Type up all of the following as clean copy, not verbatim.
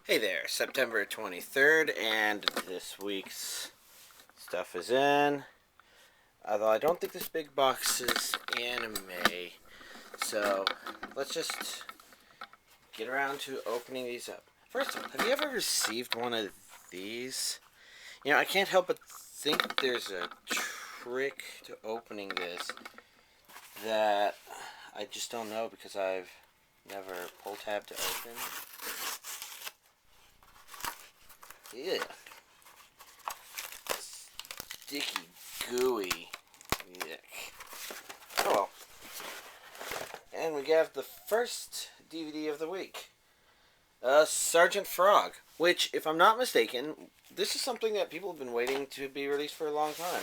Hey there, September 23rd, and this week's stuff is in. Although I don't think this big box is anime, so let's just get around to opening these up. First of all, have you ever received one of these? I can't help but think there's a trick to opening this that I just don't know because I've never pull tab to open. Yeah. Sticky, gooey. Yuck. Oh well. And we have the first DVD of the week. Sergeant Frog. Which, if I'm not mistaken, this is something that people have been waiting to be released for a long time.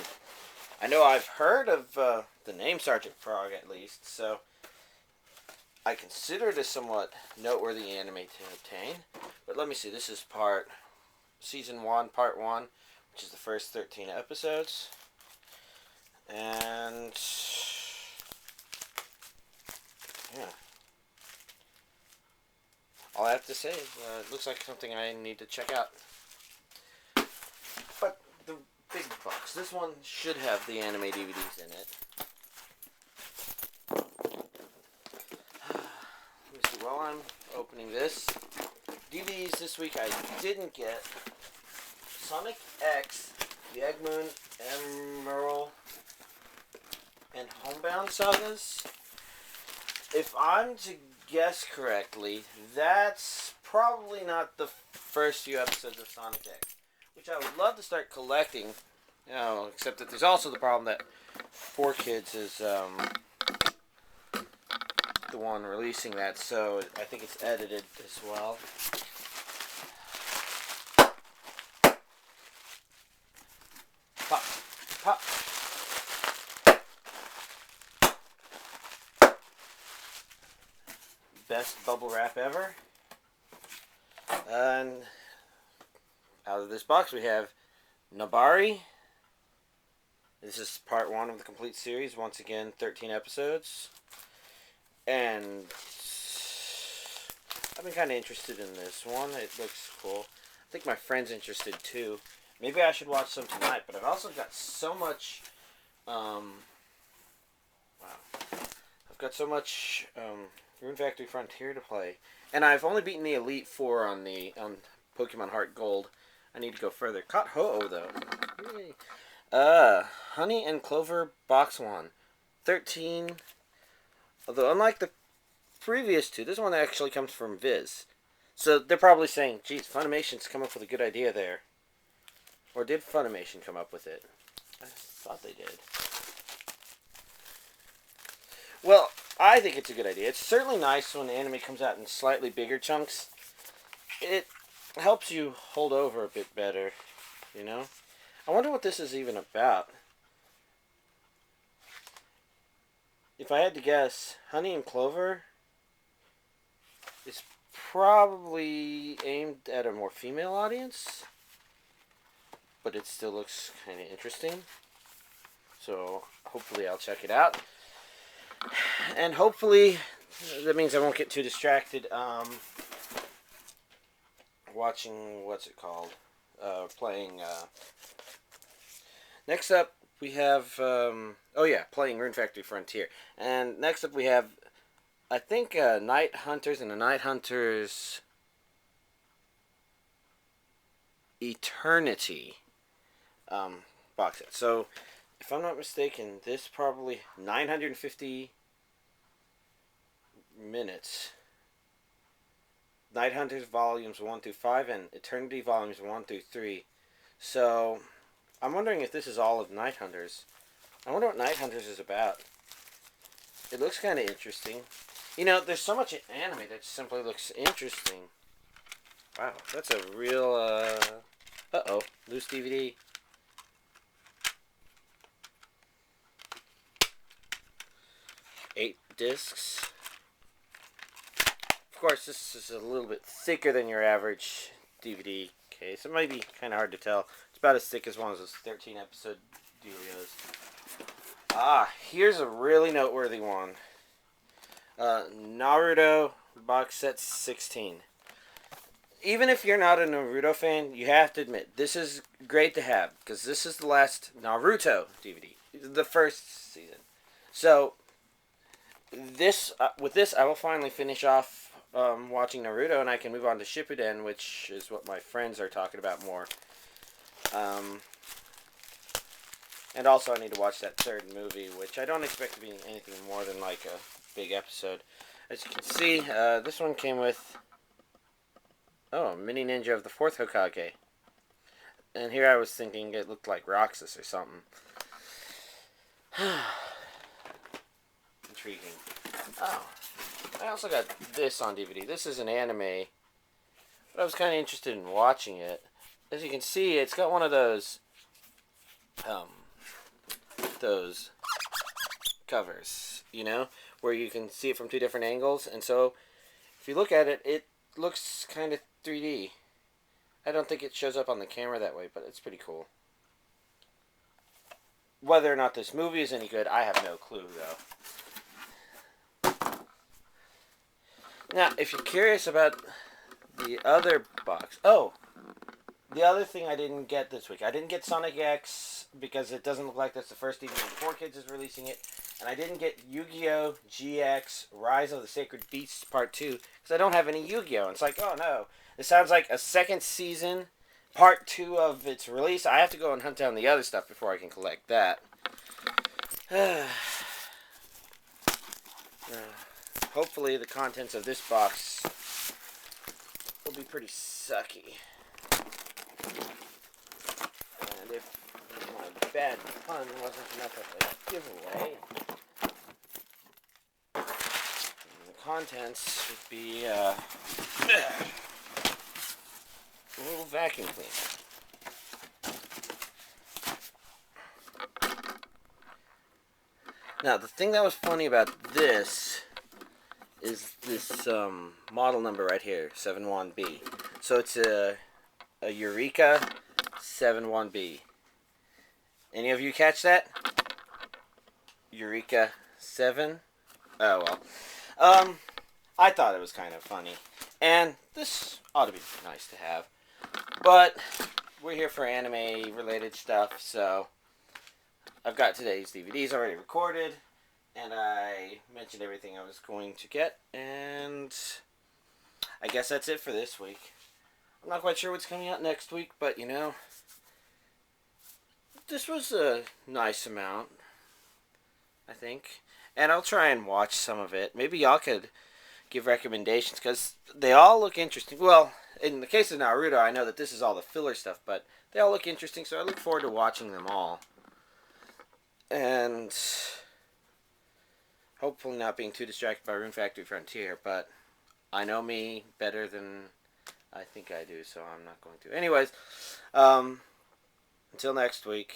I know I've heard of the name Sergeant Frog at least, so I consider it a somewhat noteworthy anime to obtain. But let me see, this is Season 1, Part 1, which is the first 13 episodes. And yeah. All I have to say is it looks like something I need to check out. But the big box, this one should have the anime DVDs in it. Let me see, while I'm opening this, DVDs this week I didn't get Sonic X, the Eggmoon, Emerald, and Homebound sagas. If I'm to guess correctly, that's probably not the first few episodes of Sonic X, which I would love to start collecting. Except that there's also the problem that 4Kids is the one releasing that, so I think it's edited as well. Pop, pop. Best bubble wrap ever. And out of this box we have Nabari. This is part 1 of the complete series. Once again, 13 episodes. And I've been kind of interested in this one. It looks cool. I think my friend's interested too. Maybe I should watch some tonight, but I've also got so much, I've got so much, Rune Factory Frontier to play. And I've only beaten the Elite Four on Pokemon Heart Gold. I need to go further. Caught Ho-Oh, though. Yay. Honey and Clover Box 1. 13. Although, unlike the previous two, this one actually comes from Viz. So, they're probably saying, geez, Funimation's come up with a good idea there. Or did Funimation come up with it? I thought they did. Well, I think it's a good idea. It's certainly nice when the anime comes out in slightly bigger chunks. It helps you hold over a bit better, you know? I wonder what this is even about. If I had to guess, Honey and Clover is probably aimed at a more female audience, but it still looks kind of interesting. So hopefully I'll check it out. And hopefully that means I won't get too distracted watching, what's it called? Playing. Next up we have, playing Rune Factory Frontier. And next up we have, I think, Night Hunters and the Night Hunters Eternity box set. So, if I'm not mistaken, this probably 950 minutes. Night Hunters volumes 1 through 5 and Eternity volumes 1 through 3. So, I'm wondering if this is all of Night Hunters. I wonder what Night Hunters is about. It looks kind of interesting. There's so much anime that simply looks interesting. Wow, that's a real, loose DVD. 8 discs. Of course, this is a little bit thicker than your average DVD case. It might be kind of hard to tell. It's about as thick as one of those 13 episode dealios. Here's a really noteworthy one. Naruto Box Set 16. even if you're not a Naruto fan, you have to admit this is great to have because this is the last Naruto DVD, the first season. So with this, I will finally finish off watching Naruto, and I can move on to Shippuden, which is what my friends are talking about more. And also, I need to watch that third movie, which I don't expect to be anything more than like a big episode. As you can see, this one came with Mini Ninja of the Fourth Hokage. And here I was thinking it looked like Roxas or something. Intriguing. Oh, I also got this on DVD. This is an anime, but I was kind of interested in watching it. As you can see, it's got one of those covers, where you can see it from two different angles. And so, if you look at it, it looks kind of 3D. I don't think it shows up on the camera that way, but it's pretty cool. Whether or not this movie is any good, I have no clue, though. Now, if you're curious about the other box... Oh! The other thing I didn't get this week. I didn't get Sonic X because it doesn't look like that's the first DVD. 4Kids is releasing it. And I didn't get Yu-Gi-Oh! GX Rise of the Sacred Beasts Part 2 because I don't have any Yu-Gi-Oh! And it's like, oh no. This sounds like a second season, Part 2 of its release. I have to go and hunt down the other stuff before I can collect that. Hopefully the contents of this box will be pretty sucky. And if my bad pun wasn't enough of a giveaway, the contents would be a little vacuum cleaner. Now, the thing that was funny about this is this model number right here, 71B. So it's a Eureka 71B. Any of you catch that? Eureka 7? Oh, well. I thought it was kind of funny. And this ought to be nice to have. But we're here for anime-related stuff, so I've got today's DVDs already recorded, and I mentioned everything I was going to get, and I guess that's it for this week. I'm not quite sure what's coming out next week, but this was a nice amount, I think. And I'll try and watch some of it. Maybe y'all could give recommendations, because they all look interesting. Well, in the case of Naruto, I know that this is all the filler stuff, but they all look interesting, so I look forward to watching them all. And hopefully not being too distracted by Rune Factory Frontier, but I know me better than I think I do, so I'm not going to. Anyways, until next week.